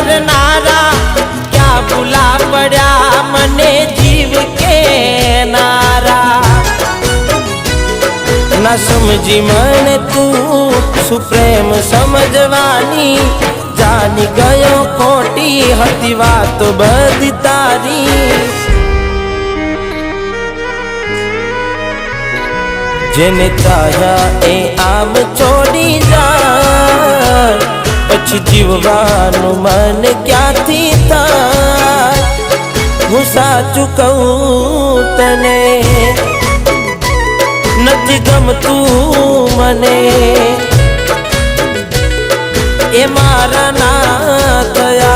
करनारा क्या बुला पड़ा मने जीव के नारा न समझी मन तू सुप्रेम समझवानी जानी गयो खोटी हती वात बधी तारी जेने चाह्या ए आम छोड़ी जा पछी जीववानु मन क्यांथी थाय हूँ साचुं कहूं तने नथी गमतुं मने ए मारा ना थया।